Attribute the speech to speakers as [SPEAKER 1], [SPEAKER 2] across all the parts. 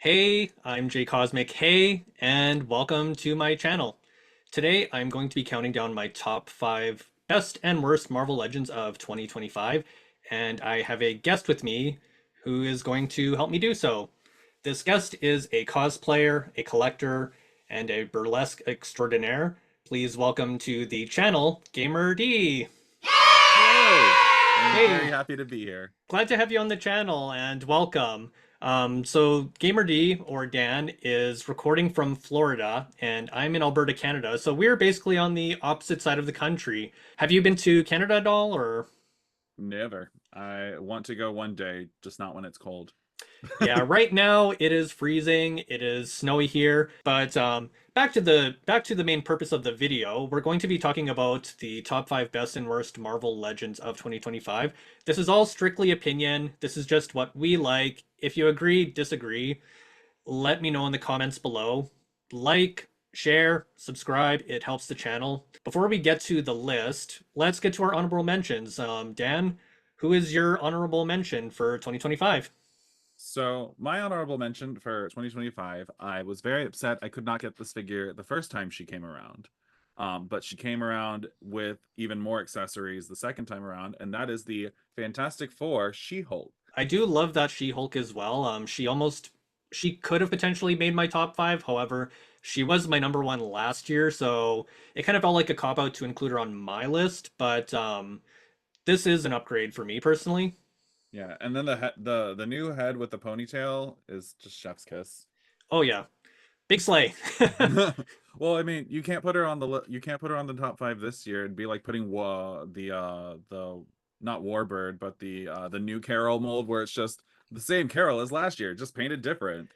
[SPEAKER 1] Hey, I'm Jay Cosmic. Hey, and welcome to my channel. Today I'm going to be counting down my top 5 best and worst Marvel Legends of 2025, and I have a guest with me who is going to help me do so. This guest is a cosplayer, a collector, and a burlesque extraordinaire. Please welcome to the channel, gaymerdee.
[SPEAKER 2] Hello. I'm very
[SPEAKER 1] Hey,
[SPEAKER 2] happy to be here.
[SPEAKER 1] glad to have you on the channel and welcome. So Gamer D or Dan is recording from Florida and I'm in Alberta, Canada. So we're basically on the opposite side of the country. Have you been to Canada at all or?
[SPEAKER 2] Never. I want to go one day, just not when it's cold.
[SPEAKER 1] Yeah, right now it is freezing. It is snowy here, but back to the main purpose of the video. We're going to be talking about the top 5 best and worst Marvel Legends of 2025. This is all strictly opinion. This is just what we like. If you agree, disagree, let me know in the comments below. Like, share, subscribe. It helps the channel. Before we get to the list, let's get to our honorable mentions. Dan, who is your honorable mention for 2025?
[SPEAKER 2] So, my honorable mention for 2025, I was very upset I could not get this figure the first time she came around. But she came around with even more accessories the second time around, and that is the Fantastic Four She-Hulk.
[SPEAKER 1] I do love that She-Hulk as well. She could have potentially made my top 5. However, she was my number one last year, so it kind of felt like a cop out to include her on my list. But this is an upgrade for me personally.
[SPEAKER 2] Yeah, and then the new head with the ponytail is just chef's kiss.
[SPEAKER 1] Oh yeah, big slay.
[SPEAKER 2] Well, I mean, you can't put her on the top five this year. It'd be like putting the not Warbird, but the new Carol mold where it's just the same Carol as last year, just painted different.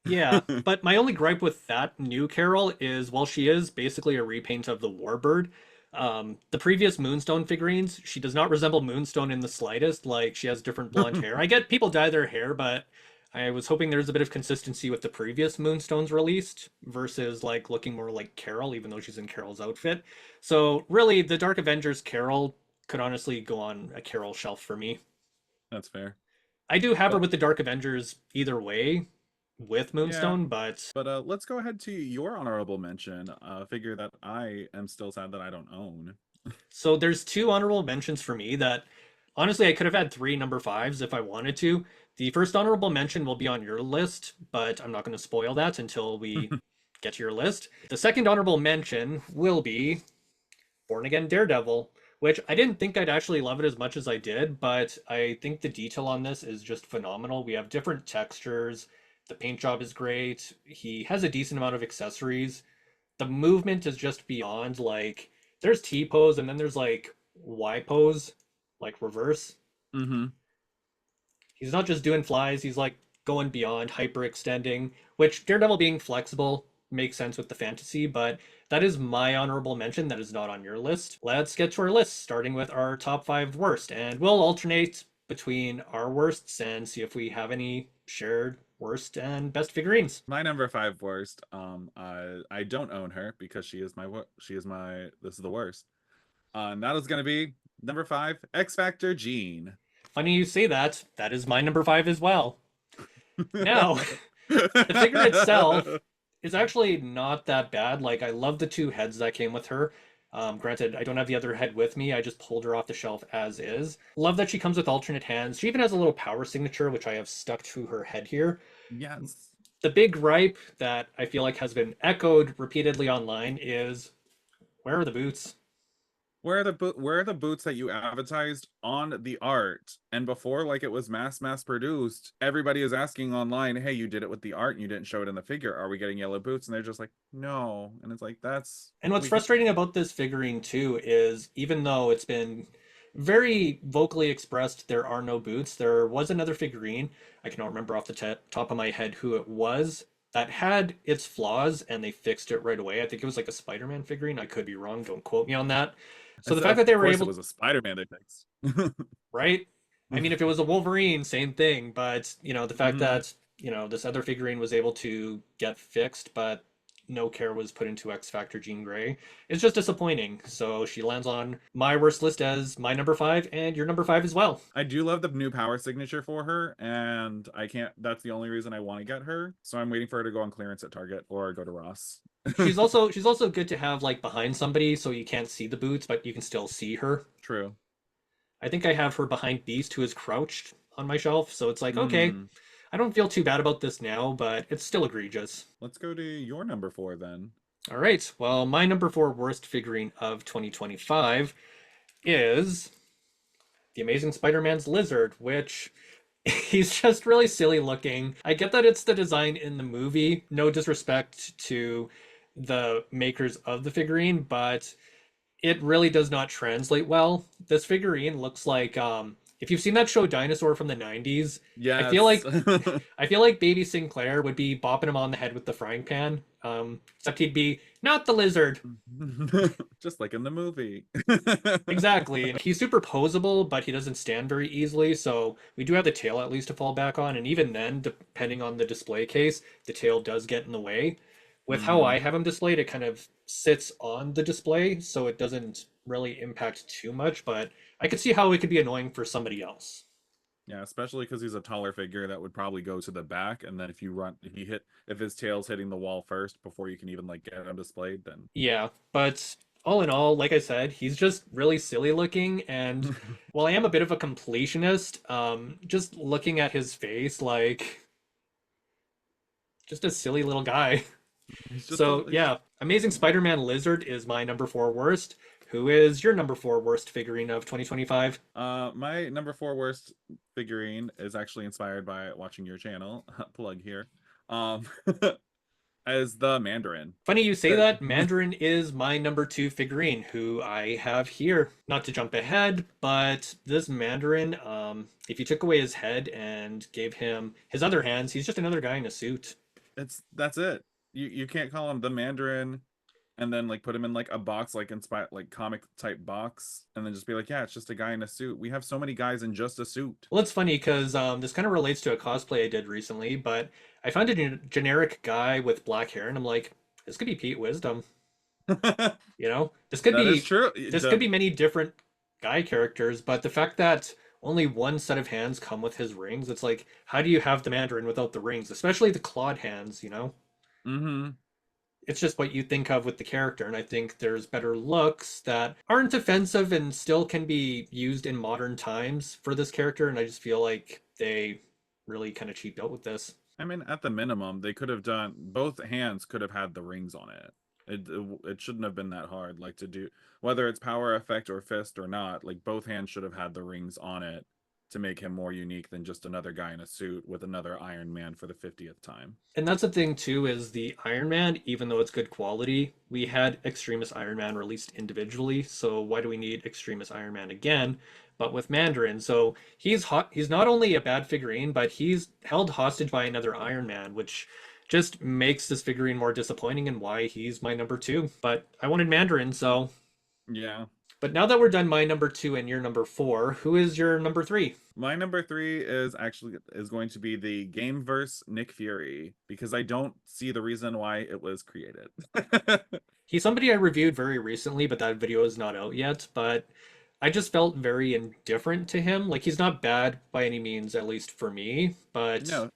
[SPEAKER 1] Yeah, but my only gripe with that new Carol is while she is basically a repaint of the Warbird, the previous Moonstone figurines, she does not resemble Moonstone in the slightest. Like, she has different blonde hair. I get people dye their hair, but I was hoping there's a bit of consistency with the previous Moonstones released versus like looking more like Carol, even though she's in Carol's outfit. So really, the Dark Avengers Carol could honestly go on a Carol shelf for me.
[SPEAKER 2] That's fair.
[SPEAKER 1] I do have her
[SPEAKER 2] But
[SPEAKER 1] with the Dark Avengers either way with
[SPEAKER 2] yeah,
[SPEAKER 1] Moonstone, but
[SPEAKER 2] but let's go ahead to your honorable mention, a figure that I am still sad that I don't own.
[SPEAKER 1] so there's two honorable mentions for me that honestly I could have had three number fives if I wanted to. The first honorable mention will be on your list, but I'm not going to spoil that until we get to your list. The second honorable mention will be Born Again Daredevil, which I didn't think I'd actually love it as much as I did, but I think the detail on this is just phenomenal. We have different textures. The paint job is great. He has a decent amount of accessories. The movement is just beyond. Like, there's T pose and then there's like Y pose, like reverse.
[SPEAKER 2] Mm-hmm.
[SPEAKER 1] He's not just doing flies, he's like going beyond, hyper extending, which Daredevil being flexible makes sense with the fantasy, but that is my honorable mention that is not on your list. Let's get to our list, starting with our top 5 worst, and we'll alternate between our worsts and see if we have any shared worst and best figurines.
[SPEAKER 2] My number five worst. I don't own her because she is my this is the worst. And that is gonna be number five, X Factor Jean.
[SPEAKER 1] Funny you say that, that is my number 5 as well. Now, the figure itself is actually not that bad. Like, I love the two heads that came with her. Granted, I don't have the other head with me. I just pulled her off the shelf as is. Love that she comes with alternate hands. She even has a little power signature, which I have stuck to her head here.
[SPEAKER 2] Yes.
[SPEAKER 1] The big gripe that I feel like has been echoed repeatedly online is, where are the boots?
[SPEAKER 2] Where are the boots that you advertised on the art? And before, like it was mass produced, everybody is asking online, hey, you did it with the art and you didn't show it in the figure. Are we getting yellow boots? And they're just like, no. And it's like, that's
[SPEAKER 1] And what's
[SPEAKER 2] we can
[SPEAKER 1] frustrating about this figurine too is even though it's been very vocally expressed there are no boots, there was another figurine, I cannot remember off the top of my head who it was, that had its flaws and they fixed it right away. I think it was like a Spider-Man figurine. I could be wrong. Don't quote me on that.
[SPEAKER 2] I
[SPEAKER 1] So the
[SPEAKER 2] said
[SPEAKER 1] fact
[SPEAKER 2] of
[SPEAKER 1] that they were
[SPEAKER 2] course it
[SPEAKER 1] able,
[SPEAKER 2] was a Spider-Man they fixed.
[SPEAKER 1] right? I mean, if it was a Wolverine, same thing. But, the fact
[SPEAKER 2] Hmm.
[SPEAKER 1] that, this other figurine was able to get fixed, but no care was put into X Factor Jean Grey. It's just disappointing. So she lands on my worst list as my number five and your number five as well.
[SPEAKER 2] I do love the new power signature for her, and I can't. That's the only reason I want to get her. So I'm waiting for her to go on clearance at Target or go to Ross.
[SPEAKER 1] She's also good to have like behind somebody so you can't see the boots, but you can still see her.
[SPEAKER 2] True.
[SPEAKER 1] I think I have her behind Beast, who is crouched on my shelf. So it's like, okay,
[SPEAKER 2] Hmm.
[SPEAKER 1] I don't feel too bad about this now, but it's still egregious.
[SPEAKER 2] Let's go to your number four then.
[SPEAKER 1] All right. Well, my number four worst figurine of 2025 is the Amazing Spider-Man's Lizard, which he's just really silly looking. I get that it's the design in the movie. No disrespect to the makers of the figurine, but it really does not translate well. This figurine looks like if you've seen that show Dinosaur from the 90s, I feel
[SPEAKER 2] Yes.
[SPEAKER 1] like I feel like baby Sinclair would be bopping him on the head with the frying pan. Except he'd be not the lizard.
[SPEAKER 2] Just like in the movie.
[SPEAKER 1] Exactly. And he's super posable, but he doesn't stand very easily, so we do have the tail at least to fall back on, and even then, depending on the display case, the tail does get in the way. With how
[SPEAKER 2] Hmm.
[SPEAKER 1] I have him displayed, it kind of sits on the display, so it doesn't really impact too much, but I could see how it could be annoying for somebody else.
[SPEAKER 2] Yeah, especially because he's a taller figure that would probably go to the back, and then if his tail's hitting the wall first before you can even like get him displayed, then
[SPEAKER 1] Yeah, but all in all, like I said, he's just really silly looking, and while I am a bit of a completionist, just looking at his face, like just a silly little guy.
[SPEAKER 2] he's just a
[SPEAKER 1] So yeah, Amazing Spider-Man Lizard is my number four worst. Who is your number four worst figurine of 2025?
[SPEAKER 2] my number four worst figurine is actually inspired by watching your channel. Plug here. Um, as the Mandarin.
[SPEAKER 1] Funny you say
[SPEAKER 2] That
[SPEAKER 1] that. Mandarin is my number two figurine, who I have here. Not to jump ahead, but this Mandarin, if you took away his head and gave him his other hands, he's just another guy in a suit.
[SPEAKER 2] that's it. You can't call him the Mandarin and then like put him in like a box like inspire like comic type box and then just be like, yeah, it's just a guy in a suit. We have so many guys in just a suit.
[SPEAKER 1] Well, it's funny because this kind of relates to a cosplay I did recently, but I found a generic guy with black hair, and I'm like, this could be Pete Wisdom.
[SPEAKER 2] That
[SPEAKER 1] You know,
[SPEAKER 2] is true.
[SPEAKER 1] this could be many different guy characters, but the fact that only one set of hands come with his rings, it's like, how do you have the Mandarin without the rings, especially the clawed hands, you know?
[SPEAKER 2] Mm-hmm.
[SPEAKER 1] It's just what you think of with the character, and I think there's better looks that aren't offensive and still can be used in modern times for this character, and I just feel like they really kind of cheaped out with this.
[SPEAKER 2] I mean, at the minimum, they could have done both hands could have had the rings on it. It shouldn't have been that hard, like to do whether it's power effect or fist or not. Like both hands should have had the rings on it to make him more unique than just another guy in a suit with another Iron Man for the 50th time.
[SPEAKER 1] And that's the thing too, is the Iron Man, even though it's good quality, we had Extremis Iron Man released individually, so why do we need Extremis Iron Man again? But with Mandarin, so he's not only a bad figurine, but he's held hostage by another Iron Man, which just makes this figurine more disappointing and why he's my number two. But I wanted Mandarin, so
[SPEAKER 2] Yeah.
[SPEAKER 1] but now that we're done my number two and your number four, who is your number three?
[SPEAKER 2] My number three is going to be the Gameverse Nick Fury because I don't see the reason why it was created.
[SPEAKER 1] He's somebody I reviewed very recently, but that video is not out yet. But I just felt very indifferent to him. Like he's not bad by any means, at least for me, but
[SPEAKER 2] No,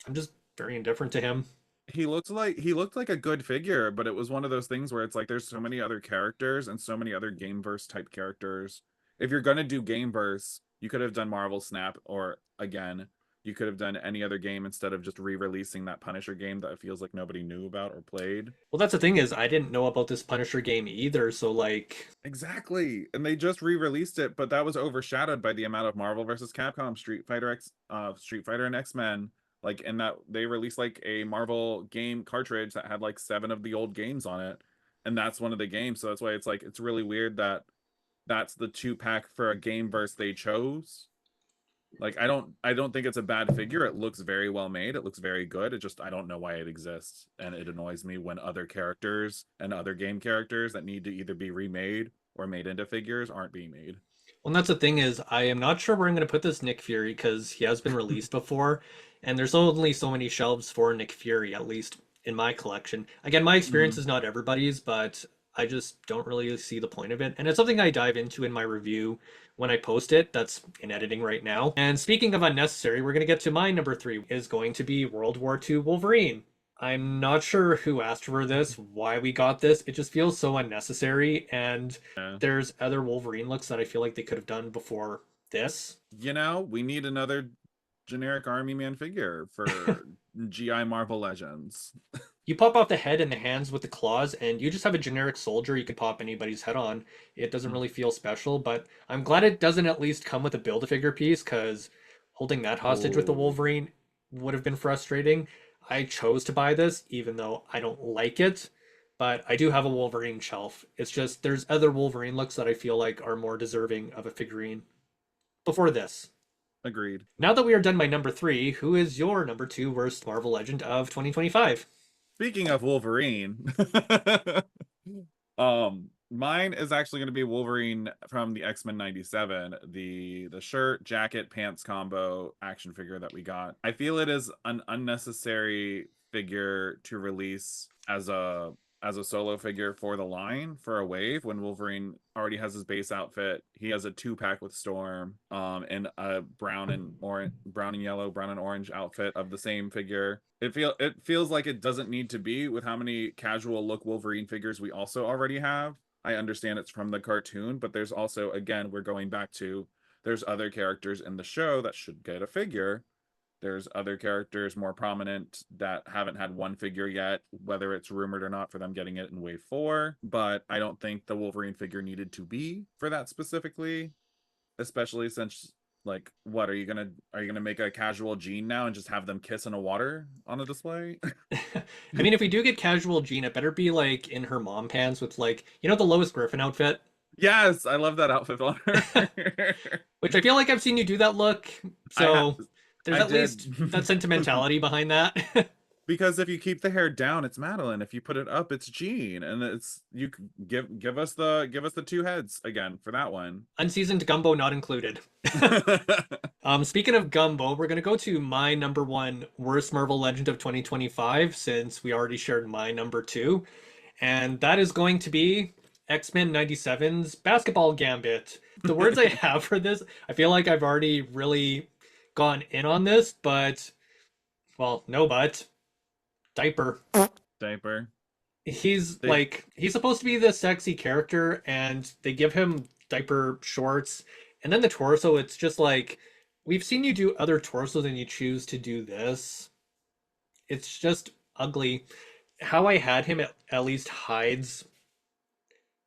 [SPEAKER 1] I'm just very indifferent to him.
[SPEAKER 2] he looked like a good figure, but it was one of those things where it's like there's so many other characters and so many other Gameverse type characters. If you're gonna do Gameverse, you could have done Marvel Snap, or again, you could have done any other game instead of just re-releasing that Punisher game that it feels like nobody knew about or played.
[SPEAKER 1] Well, that's the thing is I didn't know about this Punisher game either, so like
[SPEAKER 2] Exactly. And they just re-released it, but that was overshadowed by the amount of Marvel versus Capcom, Street Fighter and X-Men. Like in that they released like a Marvel game cartridge that had like seven of the old games on it. And that's one of the games. So that's why it's like it's really weird that that's the two pack for a game verse they chose. Like I don't think it's a bad figure. It looks very well made. It looks very good. It just I don't know why it exists. And it annoys me when other characters and other game characters that need to either be remade or made into figures aren't being made.
[SPEAKER 1] well, and that's the thing is I am not sure where I'm gonna put this Nick Fury because he has been released before, and there's only so many shelves for Nick Fury, at least in my collection. Again, my experience
[SPEAKER 2] Hmm.
[SPEAKER 1] is not everybody's, but I just don't really see the point of it. And it's something I dive into in my review when I post it. That's in editing right now. And speaking of unnecessary, we're going to get to my number three is going to be World War II Wolverine. I'm not sure who asked for this, why we got this. It just feels so unnecessary. And
[SPEAKER 2] Yeah.
[SPEAKER 1] there's other Wolverine looks that I feel like they could have done before this.
[SPEAKER 2] We need another generic army man figure for GI Marvel Legends.
[SPEAKER 1] You pop off the head and the hands with the claws, and you just have a generic soldier you could pop anybody's head on. It doesn't really feel special, but I'm glad it doesn't at least come with a Build-A-Figure piece, because holding that hostage with the
[SPEAKER 2] Oh,
[SPEAKER 1] Wolverine would have been frustrating. I chose to buy this, even though I don't like it, but I do have a Wolverine shelf. It's just there's other Wolverine looks that I feel like are more deserving of a figurine before this.
[SPEAKER 2] agreed.
[SPEAKER 1] Now that we are done my number three, who is your number two worst Marvel Legend of 2025?
[SPEAKER 2] Speaking of Wolverine, mine is actually going to be Wolverine from the X-Men 97, the shirt, jacket, pants combo action figure that we got. I feel it is an unnecessary figure to release as a solo figure for the line for a wave when Wolverine already has his base outfit. He has a two-pack with Storm, and a brown and yellow, brown and orange outfit of the same figure. It feels like it doesn't need to be with how many casual look Wolverine figures we also already have. I understand it's from the cartoon, but there's also, again, we're going back to there's other characters in the show that should get a figure. There's other characters more prominent that haven't had one figure yet, whether it's rumored or not for them getting it in wave four. But I don't think the Wolverine figure needed to be for that specifically, especially since, like, what are you gonna make a casual Jean now and just have them kiss in a water on a display?
[SPEAKER 1] I mean, if we do get casual Jean, it better be like in her mom pants with like, the Lois Griffin outfit,
[SPEAKER 2] Yes, I love that outfit on her.
[SPEAKER 1] which I feel like I've seen you do that look.
[SPEAKER 2] I ha-
[SPEAKER 1] So there's
[SPEAKER 2] I
[SPEAKER 1] at
[SPEAKER 2] did.
[SPEAKER 1] least that sentimentality behind that.
[SPEAKER 2] Because if you keep the hair down, it's Madeline. If you put it up, it's Jean. And it's you give us the two heads again for that one.
[SPEAKER 1] Unseasoned gumbo not included. Speaking of gumbo, we're gonna go to my number one worst Marvel Legend of 2025 since we already shared my number two, and that is going to be X-Men 97's Basketball Gambit. The words I have for this, I feel like I've already really gone in on this, but well, no, but diaper.
[SPEAKER 2] Diaper. They
[SPEAKER 1] He's supposed to be the sexy character, and they give him diaper shorts, and then the torso, it's just like we've seen you do other torsos and you choose to do this. It's just ugly. How I had him at least hides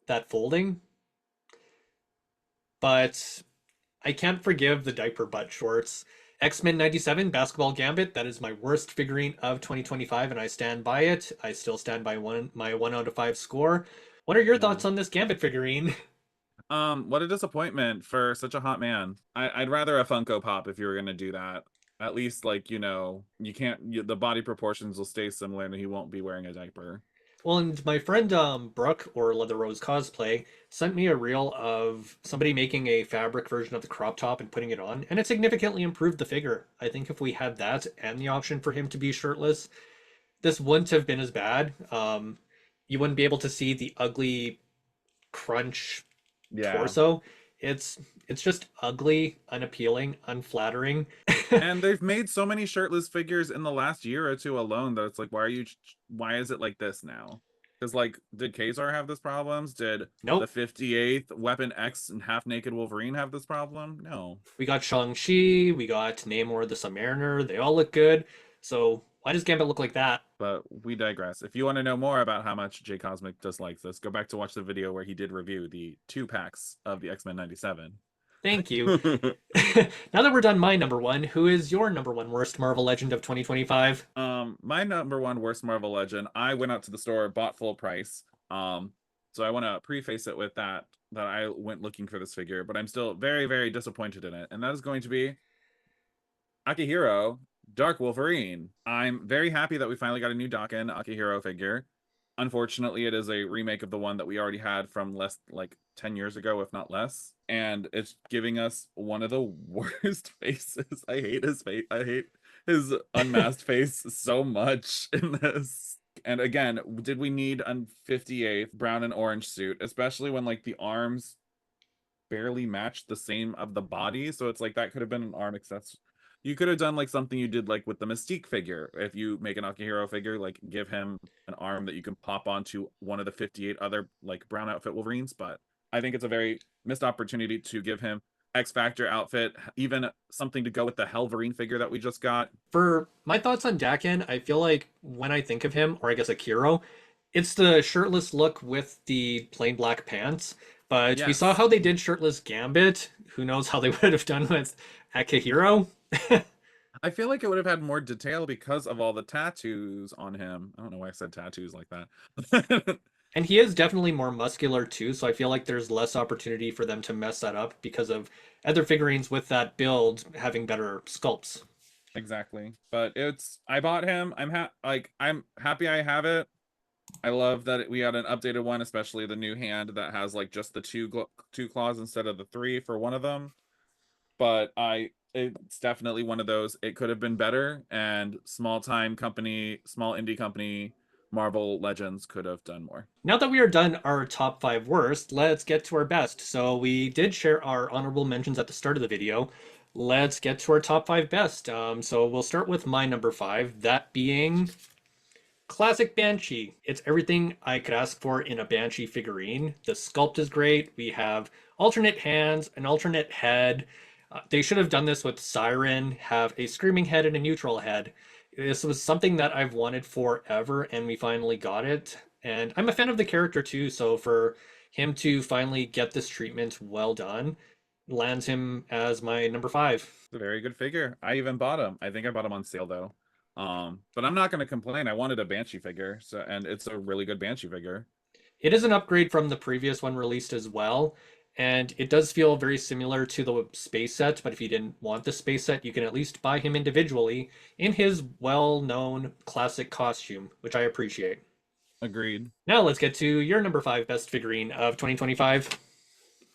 [SPEAKER 1] that folding, but I can't forgive the diaper butt shorts. X-Men 97 Basketball Gambit, that is my worst figurine of 2025, and I stand by it. I still stand by my 1 out of 5 score. What are your
[SPEAKER 2] yeah.
[SPEAKER 1] thoughts on this Gambit figurine?
[SPEAKER 2] What a disappointment for such a hot man. I'd rather a Funko Pop if you were gonna do that. At least, like, you can't the body proportions will stay similar and he won't be wearing a diaper.
[SPEAKER 1] Well, and my friend Brooke or Leather Rose Cosplay sent me a reel of somebody making a fabric version of the crop top and putting it on, and it significantly improved the figure. I think if we had that and the option for him to be shirtless, this wouldn't have been as bad. You wouldn't be able to see the ugly crunch
[SPEAKER 2] Yeah.
[SPEAKER 1] torso. It's it's just ugly, unappealing, unflattering.
[SPEAKER 2] And they've made so many shirtless figures in the last year or two alone that it's like, why is it like this now? Because, like, did Kazar have this problems? Did the
[SPEAKER 1] Nope.
[SPEAKER 2] 58th Weapon X and Half Naked Wolverine have this problem? No.
[SPEAKER 1] We got Shang-Chi, we got Namor the Submariner. They all look good. So why does Gambit look like that?
[SPEAKER 2] But we digress. If you want to know more about how much J Cosmic dislikes this, go back to watch the video where he did review the two packs of the X-Men 97.
[SPEAKER 1] Thank you. Now that we're done my number one, who is your number one worst Marvel Legend of 2025?
[SPEAKER 2] My number one worst Marvel Legend, I went out to the store, bought full price. So I want to preface it with that I went looking for this figure, but I'm still very, very disappointed in it. And that is going to be Akihiro, Dark Wolverine. I'm very happy that we finally got a new Daken Akihiro figure. Unfortunately, it is a remake of the one that we already had from less like 10 years ago, if not less. And it's giving us one of the worst faces. I hate his face. I hate his unmasked face so much in this. And again, did we need a 58th brown and orange suit, especially when like the arms barely matched the same of the body? So it's like that could have been an arm accessory. You could have done like something you did like with the Mystique figure. If you make an Akihiro figure, like give him an arm that you can pop onto one of the 58 other like brown outfit Wolverines. But I think it's a very missed opportunity to give him X Factor outfit, even something to go with the Helverine figure that we just got.
[SPEAKER 1] For my thoughts on Dakin, I feel like when I think of him, or I guess Akiro, it's the shirtless look with the plain black pants. But we saw
[SPEAKER 2] Yes.
[SPEAKER 1] how they did shirtless Gambit. Who knows how they would have done with Akihiro?
[SPEAKER 2] I feel like it would have had more detail because of all the tattoos on him. I don't know why I said tattoos like that.
[SPEAKER 1] And he is definitely more muscular too, so I feel like there's less opportunity for them to mess that up because of other figurines with that build having better sculpts.
[SPEAKER 2] Exactly. But I bought him. I'm happy I have it. I love that we had an updated one, especially the new hand that has like just the two claws instead of the three for one of them. But it's definitely one of those. It could have been better, and small indie company, Marvel Legends could have done more.
[SPEAKER 1] Now that we are done our top five worst, let's get to our best. So we did share our honorable mentions at the start of the video. Let's get to our top five best. So we'll start with my number five, that being classic Banshee. It's everything I could ask for in a Banshee figurine. The sculpt is great. We have alternate hands, an alternate head. They should have done this with Siren, have a screaming head and a neutral head. This was something that I've wanted forever, and we finally got it. And I'm a fan of the character too, so for him to finally get this treatment well done lands him as my number five.
[SPEAKER 2] It's a very good figure. I even bought him. I think I bought him on sale though. But I'm not gonna complain. I wanted a Banshee figure, so and it's a really good Banshee figure.
[SPEAKER 1] It is an upgrade from the previous one released as well, and it does feel very similar to the space set, but if you didn't want the space set, you can at least buy him individually in his well-known classic costume, which I appreciate.
[SPEAKER 2] Agreed.
[SPEAKER 1] Now let's get to your number five best figurine of 2025.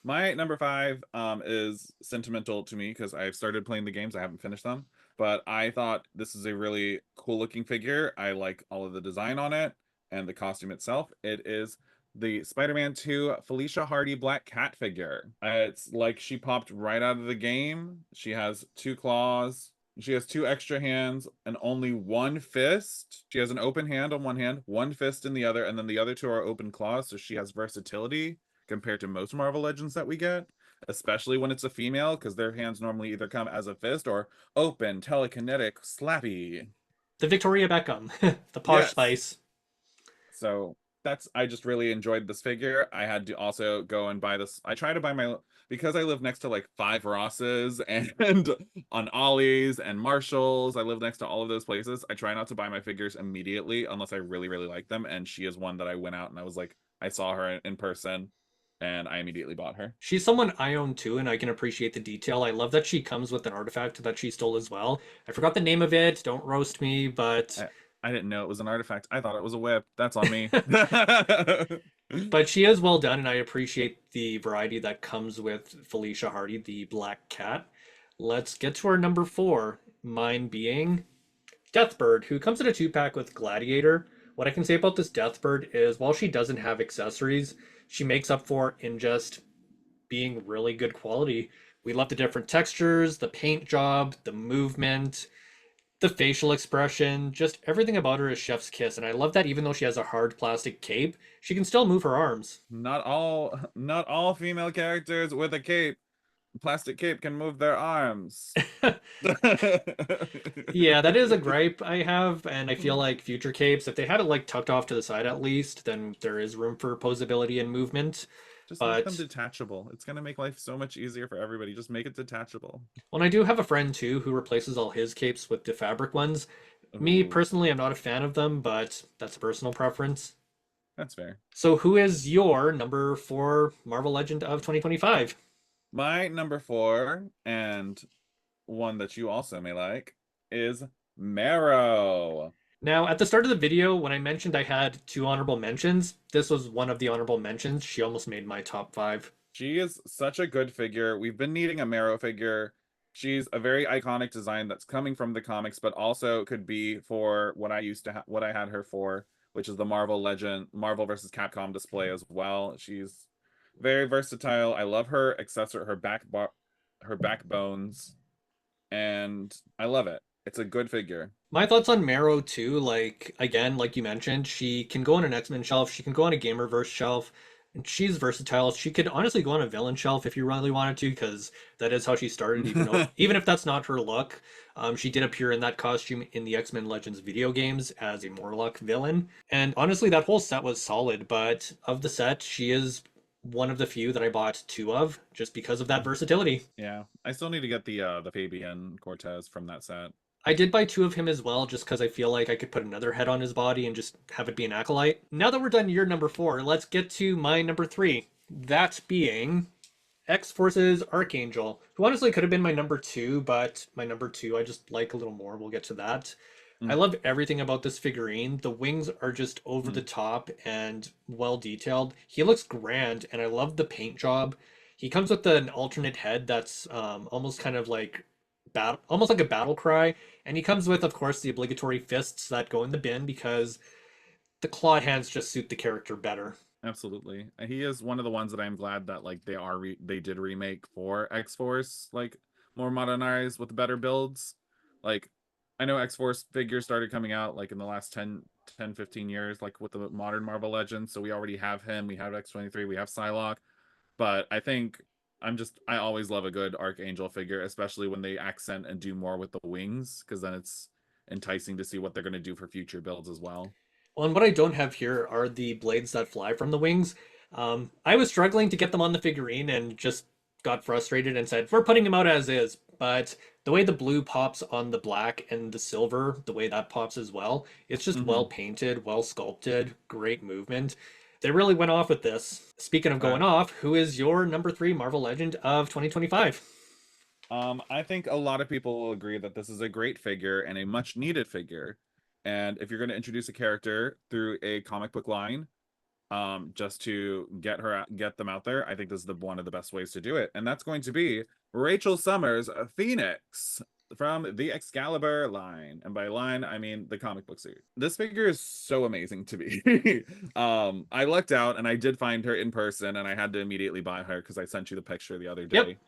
[SPEAKER 2] My number five is sentimental to me because I've started playing the games. I haven't finished them, but I thought this is a really cool looking figure. I like all of the design on it and the costume itself. It is the Spider-Man 2 Felicia Hardy Black Cat figure. It's like she popped right out of the game. She has two claws. She has two extra hands and only one fist. She has an open hand on one hand, one fist in the other, and then the other two are open claws. So she has versatility compared to most Marvel Legends that we get, especially when it's a female, because their hands normally either come as a fist or open, telekinetic, slappy.
[SPEAKER 1] The Victoria Beckham, the Posh
[SPEAKER 2] Yes.
[SPEAKER 1] Spice.
[SPEAKER 2] So I just really enjoyed this figure. I had to also go and buy this. I try to buy my because I live next to like five Rosses and on Ollie's and Marshalls. I live next to all of those places. I try not to buy my figures immediately unless I really, really like them. And she is one that I went out and I was like, I saw her in person and I immediately bought her.
[SPEAKER 1] She's someone I own too, and I can appreciate the detail. I love that she comes with an artifact that she stole as well. I forgot the name of it. Don't roast me, but
[SPEAKER 2] I, I didn't know it was an artifact. I thought it was a whip. That's on me.
[SPEAKER 1] but she is well done, and I appreciate the variety that comes with Felicia Hardy, the Black Cat. Let's get to our number four, mine being Deathbird, who comes in a two pack with Gladiator. What I can say about this Deathbird is while she doesn't have accessories, she makes up for it in just being really good quality. We love the different textures, the paint job, the movement, the facial expression, just everything about her is chef's kiss. And I love that even though she has a hard plastic cape, she can still move her arms.
[SPEAKER 2] Not all female characters with a cape, plastic cape can move their arms.
[SPEAKER 1] Yeah, that is a gripe I have, and I feel like future capes, if they had it like tucked off to the side at least, then there is room for posability and movement.
[SPEAKER 2] Just make them
[SPEAKER 1] But
[SPEAKER 2] detachable. It's gonna make life so much easier for everybody. Just make it detachable.
[SPEAKER 1] when I do have a friend too who replaces all his capes with the fabric ones, me
[SPEAKER 2] Ooh,
[SPEAKER 1] personally, I'm not a fan of them, but that's a personal preference.
[SPEAKER 2] that's fair.
[SPEAKER 1] So, who is your number four Marvel Legend of 2025?
[SPEAKER 2] My number four, and one that you also may like, is Marrow.
[SPEAKER 1] Now, at the start of the video, when I mentioned I had two honorable mentions, this was one of the honorable mentions. She almost made my top five.
[SPEAKER 2] She is such a good figure. We've been needing a Marrow figure. She's a very iconic design that's coming from the comics, but also could be for what I used to what I had her for, which is the Marvel versus Capcom display as well. She's very versatile. I love her accessory, her backbones, and I love it. It's a good figure.
[SPEAKER 1] My thoughts on Marrow too, like again, like you mentioned, she can go on an X-Men shelf, she can go on a Gamerverse shelf, and she's versatile. She could honestly go on a villain shelf if you really wanted to, because that is how she started, even if that's not her look. She did appear in that costume in the X-Men Legends video games as a Morlock villain. And honestly, that whole set was solid, but of the set, she is one of the few that I bought two of just because of that versatility.
[SPEAKER 2] Yeah, I still need to get the Fabian Cortez from that set.
[SPEAKER 1] I did buy two of him as well, just because I feel like I could put another head on his body and just have it be an acolyte. Now that we're done your number four, let's get to my number three. That being X Force's Archangel, who honestly could have been my number two, but my number two I just like a little more. We'll get to that. I
[SPEAKER 2] Mm,
[SPEAKER 1] love everything about this figurine. The wings are just over the
[SPEAKER 2] mm,
[SPEAKER 1] top and well detailed. He looks grand, and I love the paint job. He comes with an alternate head that's almost kind of like almost like a battle cry, and he comes with, of course, the obligatory fists that go in the bin because the clawed hands just suit the character better.
[SPEAKER 2] absolutely. He is one of the ones that I'm glad that like they did remake for X-Force, like more modernized with better builds. Like I know X-Force figures started coming out like in the last 15 years, like with the modern Marvel Legends. So we already have him, we have X-23, we have Psylocke. But I think I always love a good Archangel figure, especially when they accent and do more with the wings, because then it's enticing to see what they're going to do for future builds as well.
[SPEAKER 1] Well, and what I don't have here are the blades that fly from the wings. I was struggling to get them on the figurine and just got frustrated and said, we're putting them out as is. But the way the blue pops on the black and the silver, the way that pops as well, it's just well
[SPEAKER 2] Mm-hmm.
[SPEAKER 1] painted, well sculpted, great movement. They really went off with this. Speaking of going
[SPEAKER 2] Uh,
[SPEAKER 1] off, who is your number three Marvel Legend of 2025?
[SPEAKER 2] I think a lot of people will agree that this is a great figure and a much needed figure. And if you're going to introduce a character through a comic book line, just to get them out there, I think this is one of the best ways to do it, and that's going to be Rachel Summers, Phoenix from the Excalibur line, and by line I mean the comic book series. This figure is so amazing to me. I lucked out and I did find her in person, and I had to immediately buy her because I sent you the picture the other
[SPEAKER 1] Yep.
[SPEAKER 2] day.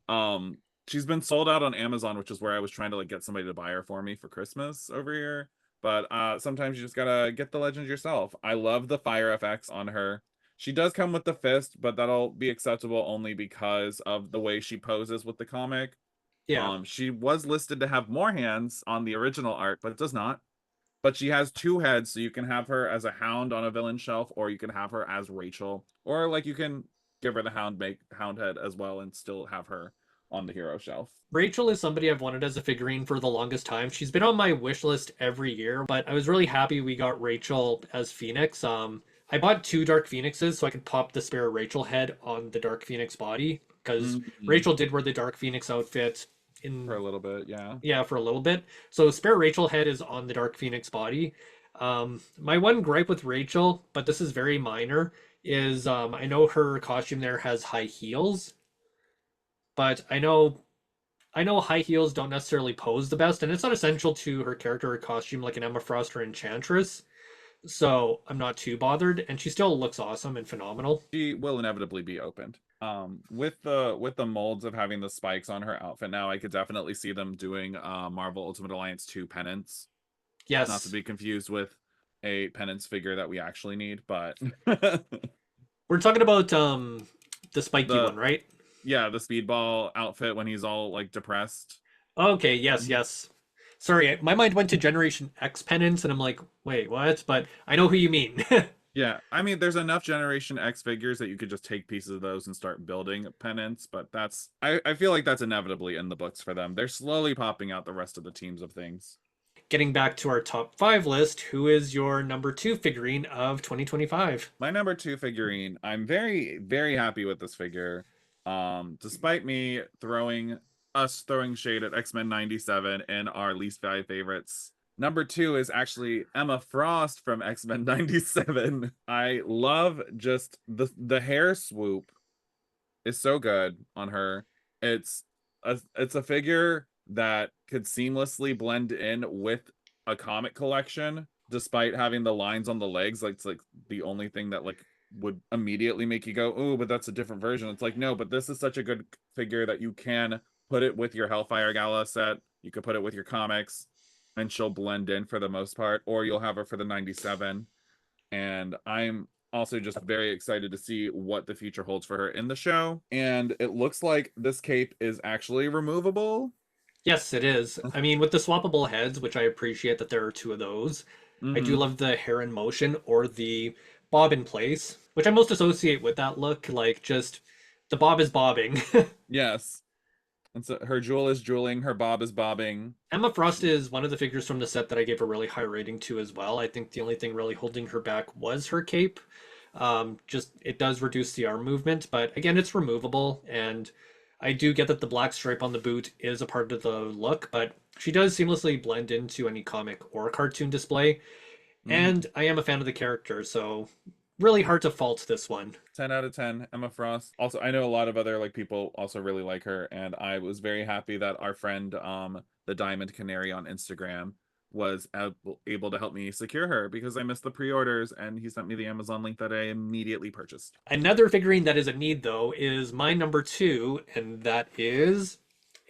[SPEAKER 2] um, she's been sold out on Amazon, which is where I was trying to like get somebody to buy her for me for Christmas over here, but sometimes you just gotta get the legend yourself. I love the fire effects on her. She does come with the fist, but that'll be acceptable only because of the way she poses with the comic.
[SPEAKER 1] Yeah.
[SPEAKER 2] She was listed to have more hands on the original art, but it does not. But she has two heads, so you can have her as a hound on a villain shelf, or you can have her as Rachel, or like you can give her the hound head as well and still have her on the hero shelf.
[SPEAKER 1] Rachel is somebody I've wanted as a figurine for the longest time. She's been on my wish list every year, but I was really happy we got Rachel as Phoenix. I bought two Dark Phoenixes so I could pop the spare Rachel head on the Dark Phoenix body because
[SPEAKER 2] Mm-hmm.
[SPEAKER 1] Rachel did wear the Dark Phoenix outfit
[SPEAKER 2] For
[SPEAKER 1] in,
[SPEAKER 2] a little bit, yeah.
[SPEAKER 1] yeah, for a little bit. So spare Rachel head is on the Dark Phoenix body. My one gripe with Rachel, but this is very minor, is I know her costume there has high heels, but I know high heels don't necessarily pose the best, and it's not essential to her character or costume like an Emma Frost or Enchantress. So I'm not too bothered, and she still looks awesome and phenomenal.
[SPEAKER 2] She will inevitably be opened. With the molds of having the spikes on her outfit now, I could definitely see them doing Marvel Ultimate Alliance 2 penance. Not to
[SPEAKER 1] Yes,
[SPEAKER 2] be confused with a penance figure that we actually need, but
[SPEAKER 1] we're talking about the spiky
[SPEAKER 2] the
[SPEAKER 1] one, right?
[SPEAKER 2] yeah, the speedball outfit when he's all like depressed.
[SPEAKER 1] Okay, yes,
[SPEAKER 2] Mhm.
[SPEAKER 1] yes. Sorry, my mind went to Generation X penance, and I'm like, wait, what? But I know who you mean.
[SPEAKER 2] Yeah, I mean, there's enough Generation X figures that you could just take pieces of those and start building penance, but I feel like that's inevitably in the books for them. They're slowly popping out the rest of the teams of things.
[SPEAKER 1] Getting back to our top five list, who is your number two figurine of 2025?
[SPEAKER 2] My number two figurine, I'm very, very happy with this figure. Despite me throwing shade at X-Men 97 and our least five favorites. Number two is actually Emma Frost from X-Men 97. I love just the hair swoop is so good on her. It's it's a figure that could seamlessly blend in with a comic collection despite having the lines on the legs, like it's like the only thing that like would immediately make you go, oh, but that's a different version. It's like, no, but this is such a good figure that you can put it with your Hellfire Gala set. You could put it with your comics, and she'll blend in for the most part, or you'll have her for the 97. And I'm also just very excited to see what the future holds for her in the show. And it looks like this cape is actually removable.
[SPEAKER 1] Yes, it is. I mean, with the swappable heads, which I appreciate that there are two of those, I do
[SPEAKER 2] Mm-hmm.
[SPEAKER 1] love the hair in motion or the bob in place, which I most associate with that look. Like, just the bob is bobbing.
[SPEAKER 2] Yes. And so her jewel is jeweling, her bob is bobbing.
[SPEAKER 1] Emma Frost is one of the figures from the set that I gave a really high rating to as well. I think the only thing really holding her back was her cape. Just it does reduce the arm movement, but again, it's removable, and I do get that the black stripe on the boot is a part of the look, but she does seamlessly blend into any comic or cartoon display,
[SPEAKER 2] Mm-hmm.
[SPEAKER 1] and I am a fan of the character, so really hard to fault this one.
[SPEAKER 2] 10 out of 10, Emma Frost. Also, I know a lot of other like people also really like her, and I was very happy that our friend the Diamond Canary on Instagram was able to help me secure her because I missed the pre-orders, and he sent me the Amazon link that I immediately purchased.
[SPEAKER 1] Another figurine that is a need, though, is my number two, and that is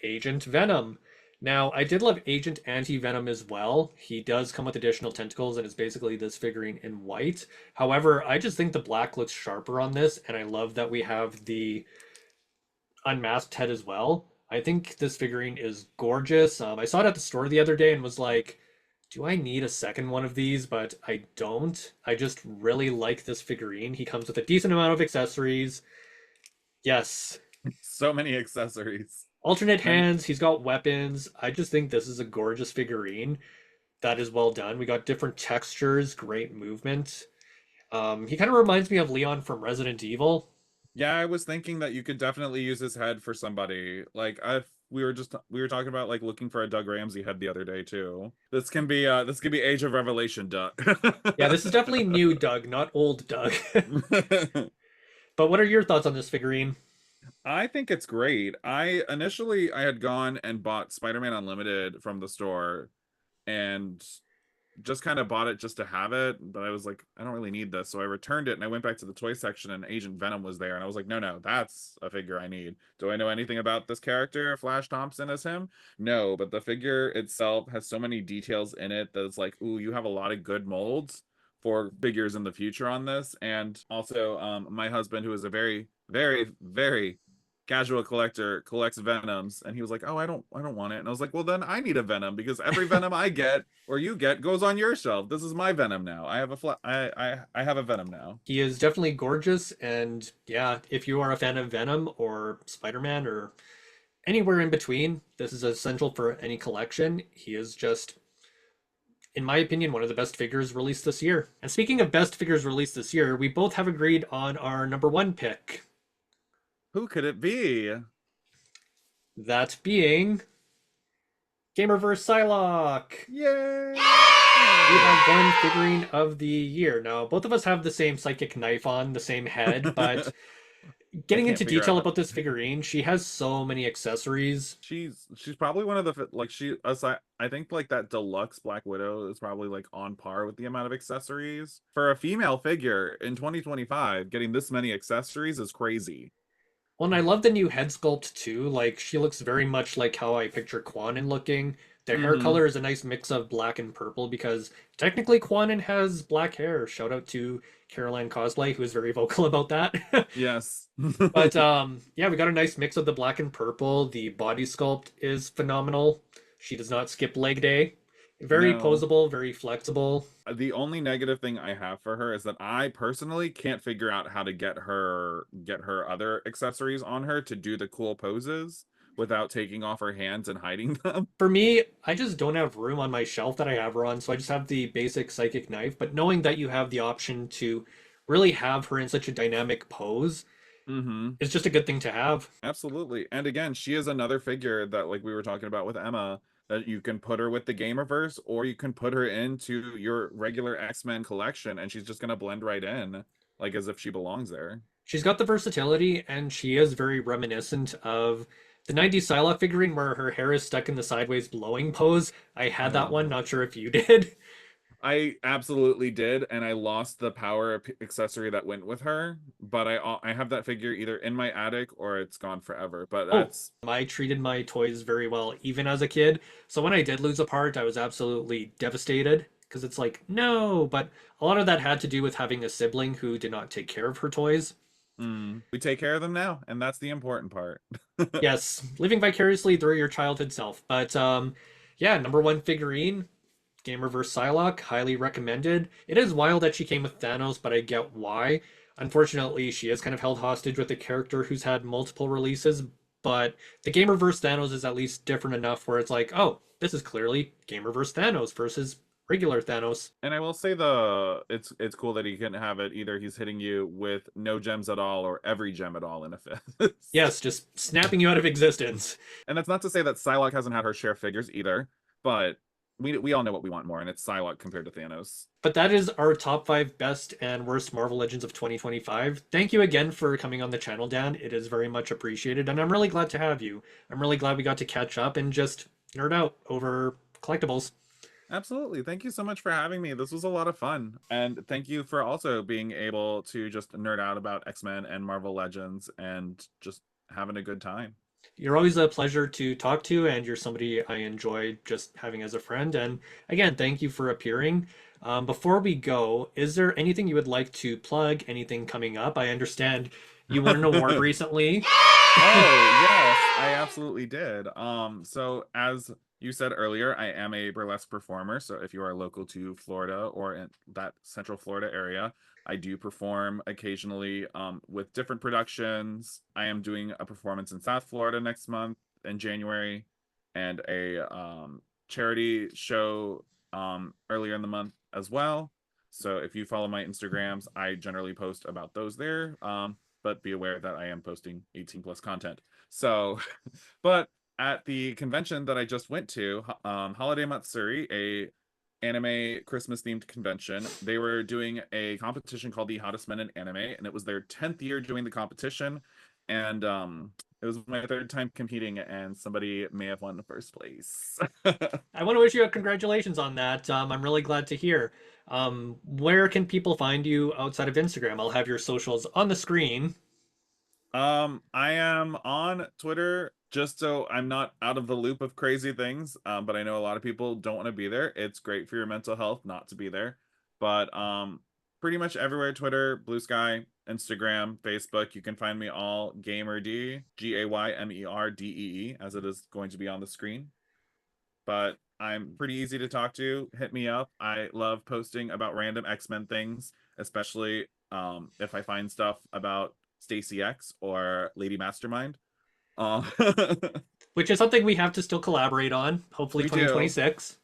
[SPEAKER 1] Agent Venom. Now, I did love Agent Anti-Venom as well. He does come with additional tentacles and is basically this figurine in white. However, I just think the black looks sharper on this, and I love that we have the unmasked head as well. I think this figurine is gorgeous. I saw it at the store the other day and was like, do I need a second one of these? But I don't. I just really like this figurine. He comes with a decent amount of accessories. Yes.
[SPEAKER 2] So many accessories.
[SPEAKER 1] Alternate
[SPEAKER 2] Many.
[SPEAKER 1] hands, he's got weapons. I just think this is a gorgeous figurine that is well done. We got different textures, great movement. He kind of reminds me of Leon from Resident Evil.
[SPEAKER 2] Yeah, I was thinking that you could definitely use his head for somebody. Like I we were talking about like looking for a Doug Ramsey head the other day too. This can be Age of Revelation Doug.
[SPEAKER 1] Yeah, this is definitely new Doug, not old Doug. But what are your thoughts on this figurine?
[SPEAKER 2] I think it's great. I had gone and bought Spider-Man Unlimited from the store and just kind of bought it just to have it, but I was like, I don't really need this. So I returned it and I went back to the toy section and Agent Venom was there. And I was like, no, no, that's a figure I need. Do I know anything about this character, Flash Thompson as him? No, but the figure itself has so many details in it that it's like, ooh, you have a lot of good molds for figures in the future on this. And also, my husband, who is a very, very, very casual collector, collects Venoms, and he was like, "Oh, I don't want it." And I was like, "Well, then I need a Venom because every Venom I get or you get goes on your shelf. This is my Venom now. I have a I have a Venom now."
[SPEAKER 1] He is definitely gorgeous, and yeah, if you are a fan of Venom or Spider-Man or anywhere in between, this is essential for any collection. He is just, in my opinion, one of the best figures released this year. And speaking of best figures released this year, we both have agreed on our number one pick.
[SPEAKER 2] Who could it be?
[SPEAKER 1] That being Gamerverse Psylocke. We
[SPEAKER 2] Yay!
[SPEAKER 1] have one figurine of the year. Now, both of us have the same psychic knife on, the same head, but
[SPEAKER 2] I
[SPEAKER 1] getting
[SPEAKER 2] can't
[SPEAKER 1] into
[SPEAKER 2] figure out
[SPEAKER 1] detail
[SPEAKER 2] how
[SPEAKER 1] about this figurine, she has so many accessories.
[SPEAKER 2] she's probably one of the like she aside I think like that deluxe Black Widow is probably like on par with the amount of accessories for a female figure in 2025. Getting this many accessories is crazy.
[SPEAKER 1] Well, and I love the new head sculpt too. Like, she looks very much like how I picture Quanon looking. The hair
[SPEAKER 2] Mm-hmm.
[SPEAKER 1] color is a nice mix of black and purple because technically Quanon has black hair. Shout out to Caroline Cosplay, who is very vocal about that.
[SPEAKER 2] Yes.
[SPEAKER 1] But yeah, we got a nice mix of the black and purple. The body sculpt is phenomenal. She does not skip leg day. Very
[SPEAKER 2] No.
[SPEAKER 1] posable, very flexible.
[SPEAKER 2] The only negative thing I have for her is that I personally can't figure out how to get her other accessories on her to do the cool poses without taking off her hands and hiding them.
[SPEAKER 1] For me, I just don't have room on my shelf that I have her on, so I just have the basic psychic knife. But knowing that you have the option to really have her in such a dynamic pose
[SPEAKER 2] Mm-hmm.
[SPEAKER 1] is just a good thing to have.
[SPEAKER 2] Absolutely. And again, she is another figure that like we were talking about with Emma that you can put her with the Gamerverse or you can put her into your regular X-Men collection and she's just gonna blend right in like as if she belongs there.
[SPEAKER 1] She's got the versatility, and she is very reminiscent of the 90s Psylocke figurine where her hair is stuck in the sideways blowing pose. I
[SPEAKER 2] I
[SPEAKER 1] had that
[SPEAKER 2] love
[SPEAKER 1] one,
[SPEAKER 2] that.
[SPEAKER 1] not sure if you did.
[SPEAKER 2] I absolutely did, and I lost the accessory that went with her. But I have that figure either in my attic or it's gone forever. But
[SPEAKER 1] Oh,
[SPEAKER 2] that's
[SPEAKER 1] I treated my toys very well, even as a kid. So when I did lose a part, I was absolutely devastated because it's like, no, but a lot of that had to do with having a sibling who did not take care of her toys.
[SPEAKER 2] we take care of them now, and that's the important part.
[SPEAKER 1] Yes, living vicariously through your childhood self. But yeah, number one figurine, Gamer vs. Psylocke, highly recommended. It is wild that she came with Thanos, but I get why. Unfortunately, she is kind of held hostage with a character who's had multiple releases, but the Gamer vs. Thanos is at least different enough where it's like, oh, this is clearly Gamer vs. Thanos versus regular Thanos.
[SPEAKER 2] And I will say it's cool that he can have it either he's hitting you with no gems at all or every gem at all in a fist.
[SPEAKER 1] Yes, just snapping you out of existence.
[SPEAKER 2] And that's not to say that Psylocke hasn't had her share of figures either, but we all know what we want more, and it's Psylocke compared to Thanos.
[SPEAKER 1] But that is our top five best and worst Marvel Legends of 2025. Thank you again for coming on the channel, Dan. It is very much appreciated, and I'm really glad to have you. I'm really glad we got to catch up and just nerd out over collectibles.
[SPEAKER 2] Absolutely. Thank you so much for having me. This was a lot of fun. And thank you for also being able to just nerd out about X-Men and Marvel Legends and just having a good time.
[SPEAKER 1] You're always a pleasure to talk to, and you're somebody I enjoy just having as a friend. And again, thank you for appearing. Before we go, is there anything you would like to plug? Anything coming up? I understand you won an award recently.
[SPEAKER 2] Oh, yes, I absolutely did. So as you said earlier, I am a burlesque performer. So if you are local to Florida or in that Central Florida area, I do perform occasionally with different productions. I am doing a performance in South Florida next month in January and a charity show earlier in the month as well. So if you follow my Instagrams, I generally post about those there. But be aware that I am posting 18 plus content. So, but at the convention that I just went to, Holiday Matsuri, a anime Christmas themed convention, they were doing a competition called the Hottest Men in Anime, and it was their 10th year doing the competition. And it was my third time competing, and somebody may have won first place.
[SPEAKER 1] I want to wish you a congratulations on that. I'm really glad to hear. Where can people find you outside of Instagram? I'll have your socials on the screen.
[SPEAKER 2] I am on Twitter just so I'm not out of the loop of crazy things. But I know a lot of people don't want to be there. It's great for your mental health not to be there. But pretty much everywhere, Twitter, Blue Sky, Instagram, Facebook, you can find me all gaymerdee, GAYMERDEE, as it is going to be on the screen. But I'm pretty easy to talk to. Hit me up. I love posting about random X-Men things, especially if I find stuff about Stacy X or Lady Mastermind. Uh,
[SPEAKER 1] Which is something we have to still collaborate on, hopefully
[SPEAKER 2] we do.
[SPEAKER 1] 2026.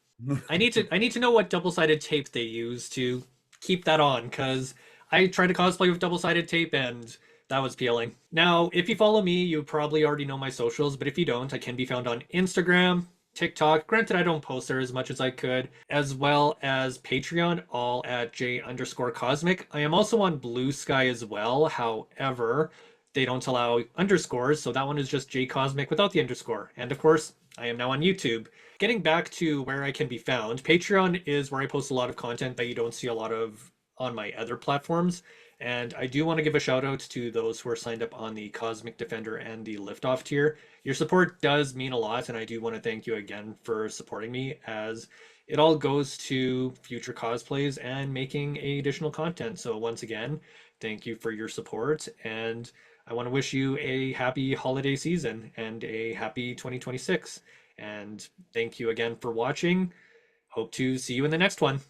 [SPEAKER 1] I need to know what double-sided tape they use to keep that on, because I tried to cosplay with double-sided tape and that was peeling. Now, if you follow me, you probably already know my socials, but if you don't, I can be found on Instagram, TikTok. Granted, I don't post there as much as I could, as well as Patreon, all at J_Cosmic. I am also on Blue Sky as well. However, they don't allow underscores, so that one is just J Cosmic without the underscore. And of course, I am now on YouTube. Getting back to where I can be found, Patreon is where I post a lot of content that you don't see a lot of on my other platforms. And I do want to give a shout out to those who are signed up on the Cosmic Defender and the Liftoff tier. Your support does mean a lot, and I do want to thank you again for supporting me, as it all goes to future cosplays and making additional content. So once again, thank you for your support, and I want to wish you a happy holiday season and a happy 2026. And thank you again for watching. Hope to see you in the next one.